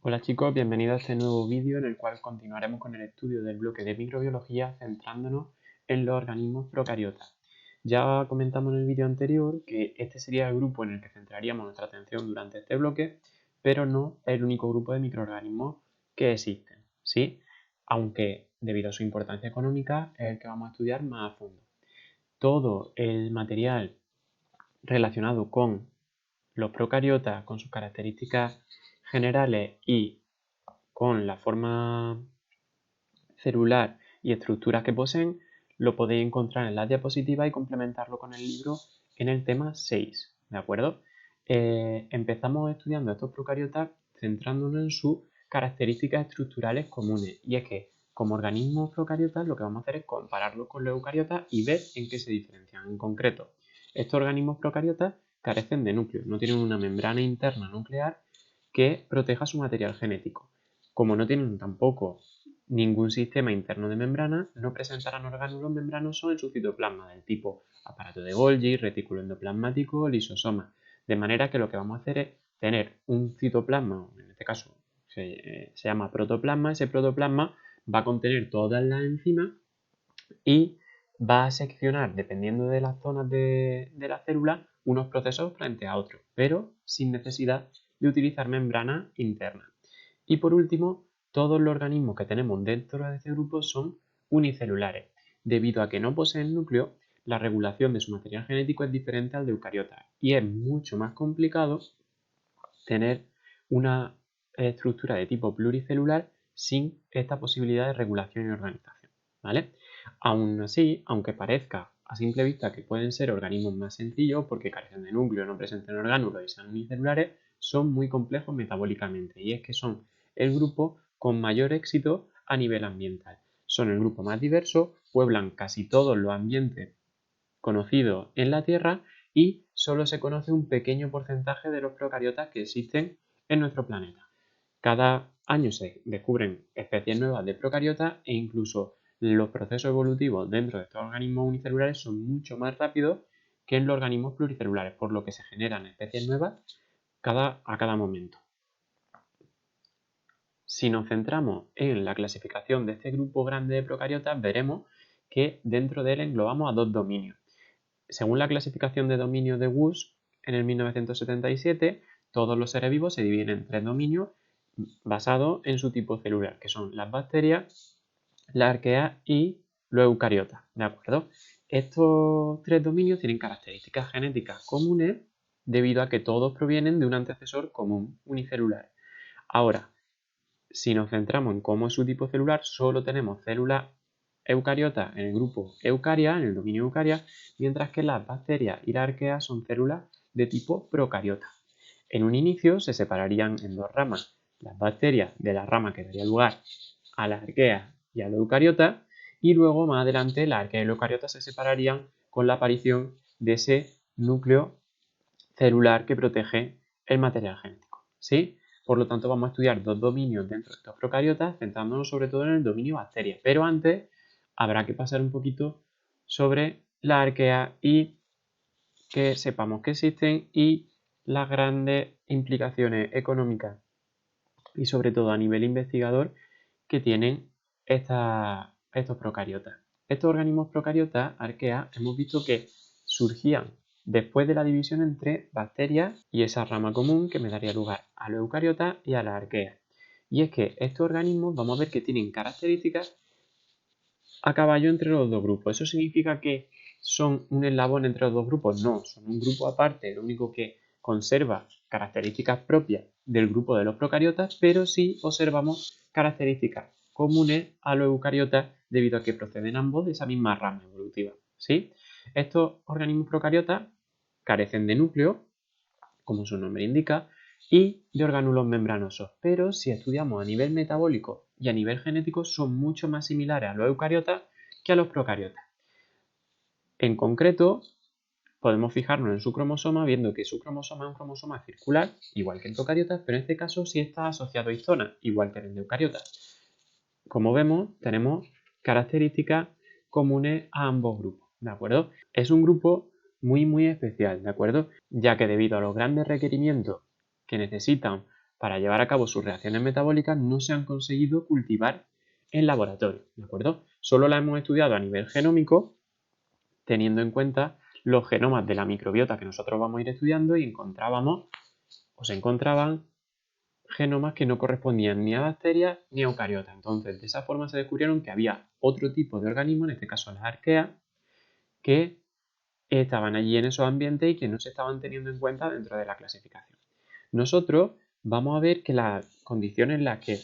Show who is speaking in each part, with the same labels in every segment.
Speaker 1: Hola chicos, bienvenidos a este nuevo vídeo en el cual continuaremos con el estudio del bloque de microbiología centrándonos en los organismos procariotas. Ya comentamos en el vídeo anterior que este sería el grupo en el que centraríamos nuestra atención durante este bloque, pero no es el único grupo de microorganismos que existen, ¿sí? Aunque debido a su importancia económica es el que vamos a estudiar más a fondo. Todo el material relacionado con los procariotas, con sus características generales y con la forma celular y estructuras que poseen, lo podéis encontrar en las diapositivas y complementarlo con el libro en el tema 6, ¿de acuerdo? Empezamos estudiando estos procariotas centrándonos en sus características estructurales comunes, y es que como organismos procariotas lo que vamos a hacer es compararlos con los eucariotas y ver en qué se diferencian. En concreto, estos organismos procariotas carecen de núcleo, no tienen una membrana interna nuclear que proteja su material genético. Como no tienen tampoco ningún sistema interno de membrana, no presentarán orgánulos membranosos en su citoplasma del tipo aparato de Golgi, retículo endoplasmático o lisosoma. De manera que lo que vamos a hacer es tener un citoplasma, en este caso se llama protoplasma. Ese protoplasma va a contener todas las enzimas y va a seccionar, dependiendo de las zonas de la célula, unos procesos frente a otros, pero sin necesidad de utilizar membrana interna. Y por último, todos los organismos que tenemos dentro de este grupo son unicelulares. Debido a que no poseen núcleo, la regulación de su material genético es diferente al de eucariotas y es mucho más complicado tener una estructura de tipo pluricelular sin esta posibilidad de regulación y organización, ¿vale? Aún así, aunque parezca a simple vista que pueden ser organismos más sencillos porque carecen de núcleo, no presentan orgánulos y sean unicelulares, son muy complejos metabólicamente, y es que son el grupo con mayor éxito a nivel ambiental. Son el grupo más diverso, pueblan casi todos los ambientes conocidos en la Tierra y solo se conoce un pequeño porcentaje de los procariotas que existen en nuestro planeta. Cada año se descubren especies nuevas de procariotas e incluso los procesos evolutivos dentro de estos organismos unicelulares son mucho más rápidos que en los organismos pluricelulares, por lo que se generan especies nuevas a cada momento. Si nos centramos en la clasificación de este grupo grande de procariotas, veremos que dentro de él englobamos a dos dominios. Según la clasificación de dominios de Wush, en el 1977, todos los seres vivos se dividen en tres dominios basados en su tipo celular, que son las bacterias, las arqueas y los eucariotas, ¿de acuerdo? Estos tres dominios tienen características genéticas comunes debido a que todos provienen de un antecesor común unicelular. Ahora, si nos centramos en cómo es su tipo celular, solo tenemos células eucariotas en el grupo Eucaria, en el dominio Eucaria, mientras que las bacterias y las arqueas son células de tipo procariota. En un inicio se separarían en dos ramas, las bacterias de la rama que daría lugar a las arqueas y a los eucariotas, y luego más adelante las arqueas y los eucariotas se separarían con la aparición de ese núcleo celular que protege el material genético, ¿sí? Por lo tanto, vamos a estudiar dos dominios dentro de estos procariotas, centrándonos sobre todo en el dominio bacterias. Pero antes habrá que pasar un poquito sobre la arquea y que sepamos que existen y las grandes implicaciones económicas y sobre todo a nivel investigador que tienen estos procariotas. Estos organismos procariotas, arqueas, hemos visto que surgían después de la división entre bacterias y esa rama común que me daría lugar a los eucariotas y a las arqueas. Y es que estos organismos vamos a ver que tienen características a caballo entre los dos grupos. ¿Eso significa que son un eslabón entre los dos grupos? No, son un grupo aparte, lo único que conserva características propias del grupo de los procariotas, pero sí observamos características comunes a los eucariotas debido a que proceden ambos de esa misma rama evolutiva, ¿sí? Estos organismos procariotas carecen de núcleo, como su nombre indica, y de orgánulos membranosos, pero si estudiamos a nivel metabólico y a nivel genético son mucho más similares a los eucariotas que a los procariotas. En concreto, podemos fijarnos en su cromosoma viendo que su cromosoma es un cromosoma circular, igual que en procariotas, pero en este caso sí está asociado a histonas, igual que en el de eucariotas. Como vemos, tenemos características comunes a ambos grupos, ¿de acuerdo? Es un grupo muy especial, ¿de acuerdo? Ya que debido a los grandes requerimientos que necesitan para llevar a cabo sus reacciones metabólicas no se han conseguido cultivar en laboratorio, ¿de acuerdo? Solo las hemos estudiado a nivel genómico, teniendo en cuenta los genomas de la microbiota que nosotros vamos a ir estudiando y se encontraban genomas que no correspondían ni a bacterias ni a eucariotas. Entonces, de esa forma se descubrieron que había otro tipo de organismos, en este caso las arqueas, que estaban allí en esos ambientes y que no se estaban teniendo en cuenta dentro de la clasificación. Nosotros vamos a ver que las condiciones en las que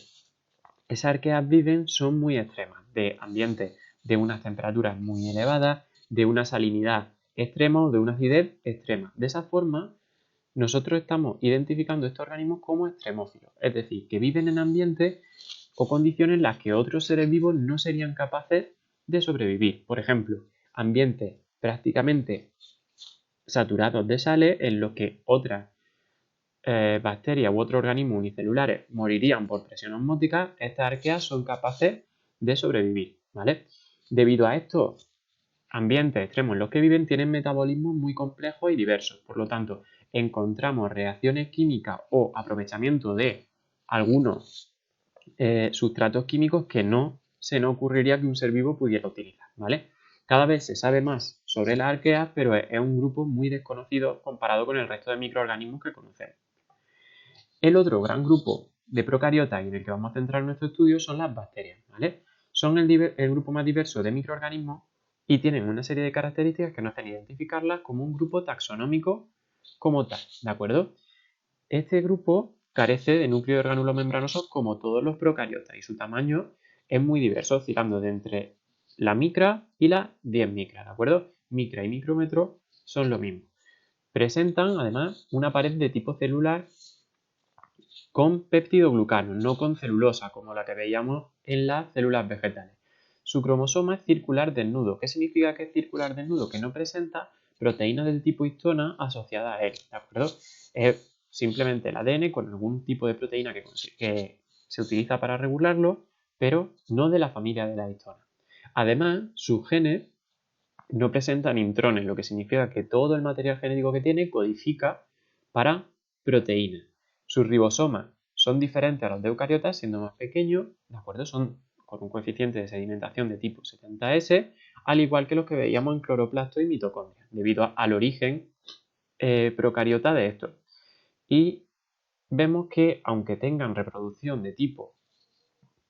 Speaker 1: esas arqueas viven son muy extremas, de ambientes de unas temperaturas muy elevadas, de una salinidad extrema o de una acidez extrema. De esa forma, nosotros estamos identificando estos organismos como extremófilos, es decir, que viven en ambientes o condiciones en las que otros seres vivos no serían capaces de sobrevivir. Por ejemplo, ambientes prácticamente saturados de sales en los que otras bacterias u otros organismos unicelulares morirían por presión osmótica. Estas arqueas son capaces de sobrevivir, ¿vale? Debido a estos ambientes extremos en los que viven, tienen metabolismos muy complejos y diversos. Por lo tanto, encontramos reacciones químicas o aprovechamiento de algunos sustratos químicos que no se nos ocurriría que un ser vivo pudiera utilizar, ¿vale? Cada vez se sabe más sobre las arqueas, pero es un grupo muy desconocido comparado con el resto de microorganismos que conocemos. El otro gran grupo de procariotas en el que vamos a centrar nuestro estudio son las bacterias, ¿vale? Son el grupo más diverso de microorganismos y tienen una serie de características que nos hacen identificarlas como un grupo taxonómico como tal, ¿de acuerdo? Este grupo carece de núcleo orgánulo membranoso como todos los procariotas y su tamaño es muy diverso, oscilando de entre la micra y las 10 micras, ¿de acuerdo? Micra y micrómetro son lo mismo. Presentan además una pared de tipo celular con peptidoglucano, no con celulosa, como la que veíamos en las células vegetales. Su cromosoma es circular desnudo. ¿Qué significa que es circular desnudo? Que no presenta proteína del tipo histona asociada a él, ¿de acuerdo? Es simplemente el ADN con algún tipo de proteína que se utiliza para regularlo, pero no de la familia de la histona. Además, sus genes no presentan intrones, lo que significa que todo el material genético que tiene codifica para proteínas. Sus ribosomas son diferentes a los de eucariotas, siendo más pequeños, ¿de acuerdo? Son con un coeficiente de sedimentación de tipo 70S, al igual que los que veíamos en cloroplasto y mitocondria, debido al origen procariota de estos. Y vemos que, aunque tengan reproducción de tipo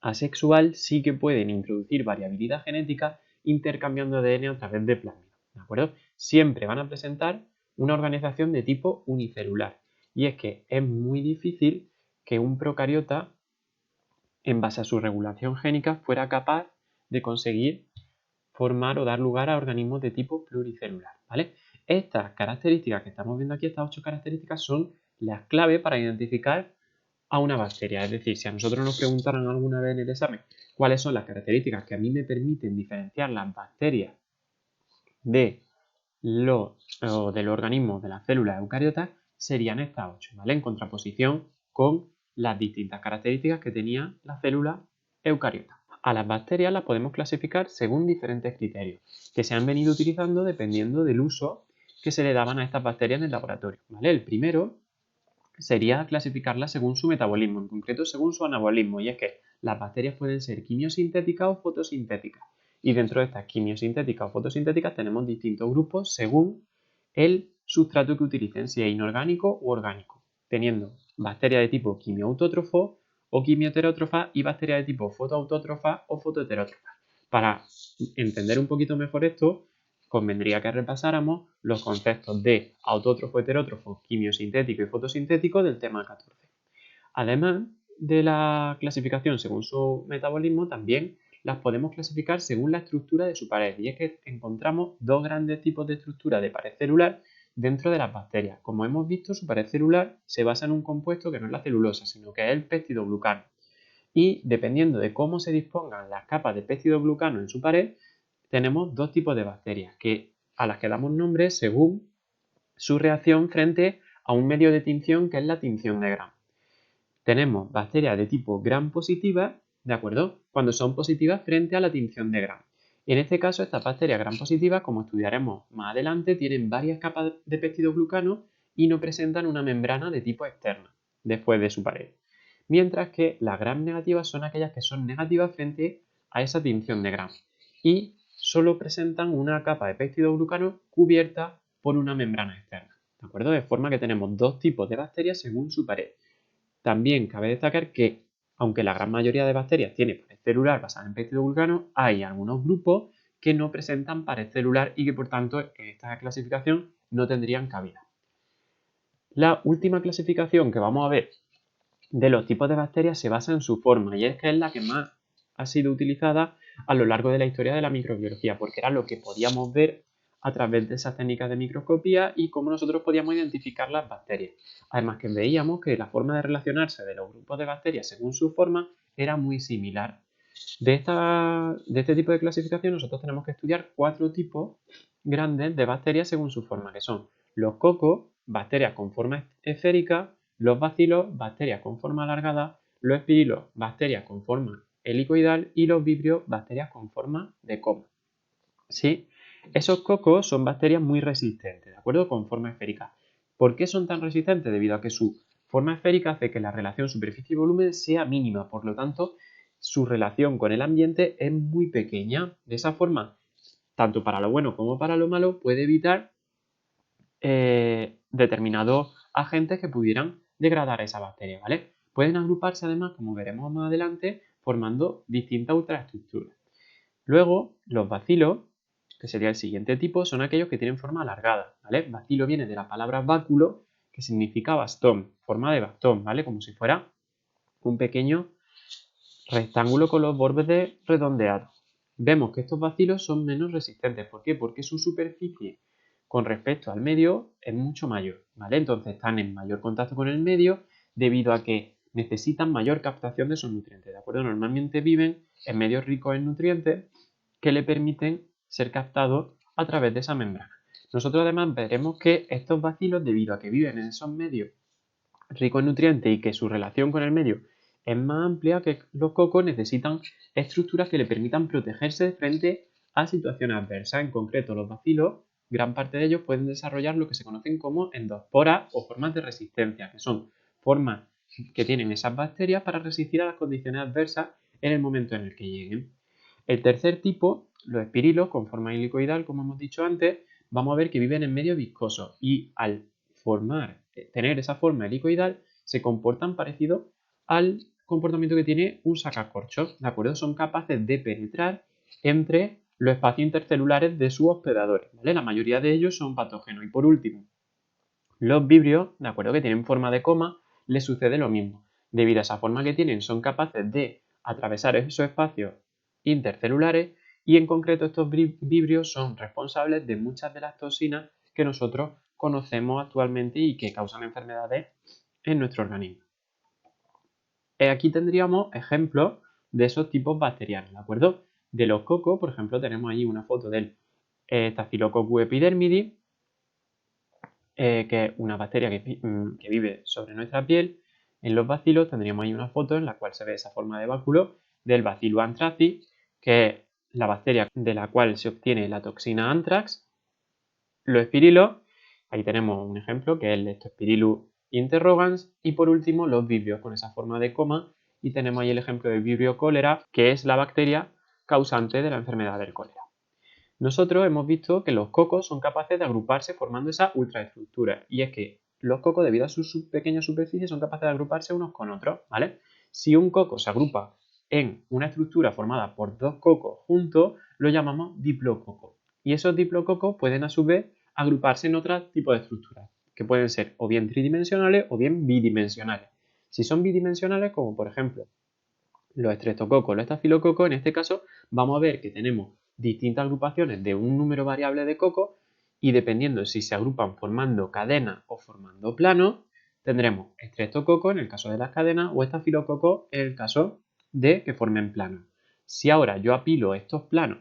Speaker 1: asexual, sí que pueden introducir variabilidad genética intercambiando ADN a través de plasmidos, ¿de acuerdo? Siempre van a presentar una organización de tipo unicelular. Y es que es muy difícil que un procariota, en base a su regulación génica, fuera capaz de conseguir formar o dar lugar a organismos de tipo pluricelular, ¿vale? Estas características que estamos viendo aquí, estas 8 características, son las claves para identificar a una bacteria. Es decir, si a nosotros nos preguntaran alguna vez en el examen cuáles son las características que a mí me permiten diferenciar las bacterias de los organismos de las células eucariotas, serían estas 8, ¿vale? En contraposición con las distintas características que tenía la célula eucariota. A las bacterias las podemos clasificar según diferentes criterios que se han venido utilizando dependiendo del uso que se le daban a estas bacterias en el laboratorio, ¿vale? El primero sería clasificarlas según su metabolismo, en concreto según su anabolismo, y es que las bacterias pueden ser quimiosintéticas o fotosintéticas. Y dentro de estas quimiosintéticas o fotosintéticas tenemos distintos grupos según el sustrato que utilicen, si es inorgánico u orgánico, teniendo bacterias de tipo quimioautótrofo o quimioheterótrofa y bacterias de tipo fotoautótrofa o fotoheterótrofa. Para entender un poquito mejor esto, convendría que repasáramos los conceptos de autótrofo, heterótrofo, quimiosintético y fotosintético del tema 14. Además de la clasificación según su metabolismo, también las podemos clasificar según la estructura de su pared. Y es que encontramos dos grandes tipos de estructura de pared celular dentro de las bacterias. Como hemos visto, su pared celular se basa en un compuesto que no es la celulosa, sino que es el peptidoglucano. Y dependiendo de cómo se dispongan las capas de peptidoglucano en su pared, tenemos dos tipos de bacterias a las que damos nombre según su reacción frente a un medio de tinción que es la tinción de Gram. Tenemos bacterias de tipo Gram positiva, ¿de acuerdo? Cuando son positivas frente a la tinción de Gram. En este caso, estas bacterias Gram positivas, como estudiaremos más adelante, tienen varias capas de peptidoglucano y no presentan una membrana de tipo externa, después de su pared. Mientras que las gram negativas son aquellas que son negativas frente a esa tinción de gram y solo presentan una capa de peptidoglucano cubierta por una membrana externa. ¿De acuerdo? De forma que tenemos dos tipos de bacterias según su pared. También cabe destacar que, aunque la gran mayoría de bacterias tiene pared celular basada en peptidoglucano, hay algunos grupos que no presentan pared celular y que por tanto en esta clasificación no tendrían cabida. La última clasificación que vamos a ver de los tipos de bacterias se basa en su forma y es que es la que más ha sido utilizada a lo largo de la historia de la microbiología, porque era lo que podíamos ver a través de esas técnicas de microscopía y cómo nosotros podíamos identificar las bacterias. Además que veíamos que la forma de relacionarse de los grupos de bacterias según su forma era muy similar. De este tipo de clasificación nosotros tenemos que estudiar 4 tipos grandes de bacterias según su forma, que son los cocos, bacterias con forma esférica, los bacilos, bacterias con forma alargada, los espirilos, bacterias con forma helicoidal y los vibrios, bacterias con forma de coma. ¿Sí? Esos cocos son bacterias muy resistentes, ¿de acuerdo? Con forma esférica. ¿Por qué son tan resistentes? Debido a que su forma esférica hace que la relación superficie y volumen sea mínima, por lo tanto, su relación con el ambiente es muy pequeña. De esa forma, tanto para lo bueno como para lo malo, puede evitar determinados agentes que pudieran degradar esa bacteria, ¿vale? Pueden agruparse además, como veremos más adelante, formando distintas ultraestructuras. Luego, los bacilos, que sería el siguiente tipo, son aquellos que tienen forma alargada, ¿vale? Bacilo viene de la palabra báculo, que significa bastón, forma de bastón, ¿vale? Como si fuera un pequeño rectángulo con los bordes redondeados. Vemos que estos bacilos son menos resistentes. ¿Por qué? Porque su superficie con respecto al medio es mucho mayor, ¿vale? Entonces están en mayor contacto con el medio debido a que necesitan mayor captación de esos nutrientes, ¿de acuerdo? Normalmente viven en medios ricos en nutrientes que le permiten ser captados a través de esa membrana. Nosotros además veremos que estos bacilos, debido a que viven en esos medios ricos en nutrientes y que su relación con el medio es más amplia, que los cocos necesitan estructuras que le permitan protegerse frente a situaciones adversas. En concreto, los bacilos, gran parte de ellos pueden desarrollar lo que se conocen como endosporas o formas de resistencia, que son formas que tienen esas bacterias para resistir a las condiciones adversas en el momento en el que lleguen. El tercer tipo, los espirilos con forma helicoidal, como hemos dicho antes, vamos a ver que viven en medio viscoso y al tener esa forma helicoidal, se comportan parecido al comportamiento que tiene un sacacorchos, ¿de acuerdo? Son capaces de penetrar entre los espacios intercelulares de sus hospedadores, ¿vale? La mayoría de ellos son patógenos. Y por último, los vibrios, ¿de acuerdo? Que tienen forma de coma, les sucede lo mismo. Debido a esa forma que tienen, son capaces de atravesar esos espacios intercelulares y en concreto estos vibrios son responsables de muchas de las toxinas que nosotros conocemos actualmente y que causan enfermedades en nuestro organismo. Aquí tendríamos ejemplos de esos tipos bacterianos, ¿de acuerdo? De los cocos, por ejemplo, tenemos ahí una foto del Staphylococcus epidermidis, que es una bacteria que vive sobre nuestra piel. En los bacilos tendríamos ahí una foto en la cual se ve esa forma de báculo del Bacillus anthracis, que es la bacteria de la cual se obtiene la toxina anthrax. Los espirilos, ahí tenemos un ejemplo que es el Leptospirillus interrogans. Y por último los vibrios con esa forma de coma, y tenemos ahí el ejemplo del Vibrio cholera, que es la bacteria causante de la enfermedad del cólera. Nosotros hemos visto que los cocos son capaces de agruparse formando esa ultraestructura, y es que los cocos, debido a su pequeña superficie, son capaces de agruparse unos con otros, ¿vale? Si un coco se agrupa en una estructura formada por dos cocos juntos, lo llamamos diplococo. Y esos diplococos pueden a su vez agruparse en otro tipo de estructuras, que pueden ser o bien tridimensionales o bien bidimensionales. Si son bidimensionales, como por ejemplo los estreptococos, los estafilococos, en este caso vamos a ver que tenemos distintas agrupaciones de un número variable de cocos y dependiendo si se agrupan formando cadenas o formando planos, tendremos estreptococos en el caso de las cadenas o estafilococos en el caso de que formen planos. Si ahora yo apilo estos planos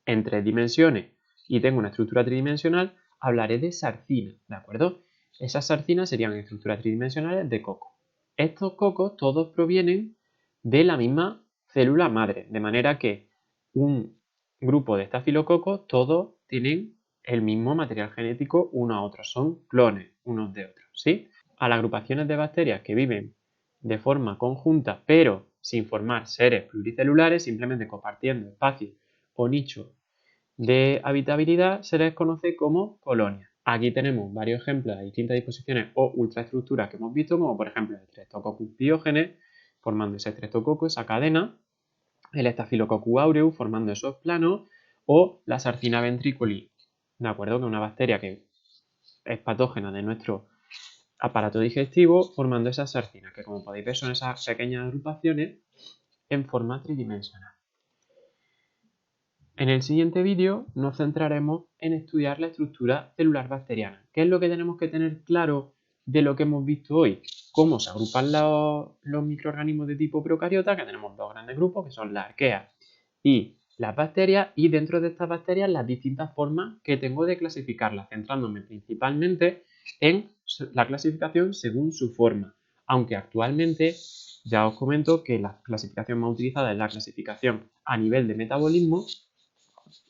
Speaker 1: en 3 dimensiones y tengo una estructura tridimensional, hablaré de sarcinas, ¿de acuerdo? Esas sarcinas serían estructuras tridimensionales de coco. Estos cocos todos provienen de la misma célula madre, de manera que un grupo de estafilococos todos tienen el mismo material genético uno a otro, son clones unos de otros, ¿sí? a las agrupaciones de bacterias que viven de forma conjunta pero sin formar seres pluricelulares, simplemente compartiendo espacios o nichos de habitabilidad, se les conoce como colonias. Aquí tenemos varios ejemplos de distintas disposiciones o ultraestructuras que hemos visto, como por ejemplo el Streptococcus pyogenes, formando ese estreptococo, esa cadena, el Staphylococcus aureus, formando esos planos, o la Sarcina ventriculi, ¿de acuerdo? Que es una bacteria que es patógena de nuestro aparato digestivo, formando esas sarcinas, que como podéis ver son esas pequeñas agrupaciones en forma tridimensional. En el siguiente vídeo nos centraremos en estudiar la estructura celular bacteriana. ¿Qué es lo que tenemos que tener claro de lo que hemos visto hoy? Cómo se agrupan los microorganismos de tipo procariota, que tenemos dos grandes grupos, que son las arqueas y las bacterias, y dentro de estas bacterias las distintas formas que tengo de clasificarlas, centrándome principalmente en la clasificación según su forma, aunque actualmente ya os comento que la clasificación más utilizada es la clasificación a nivel de metabolismo,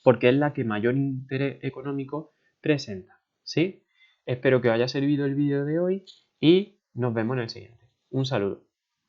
Speaker 1: porque es la que mayor interés económico presenta, ¿sí? Espero que os haya servido el vídeo de hoy y nos vemos en el siguiente. Un saludo.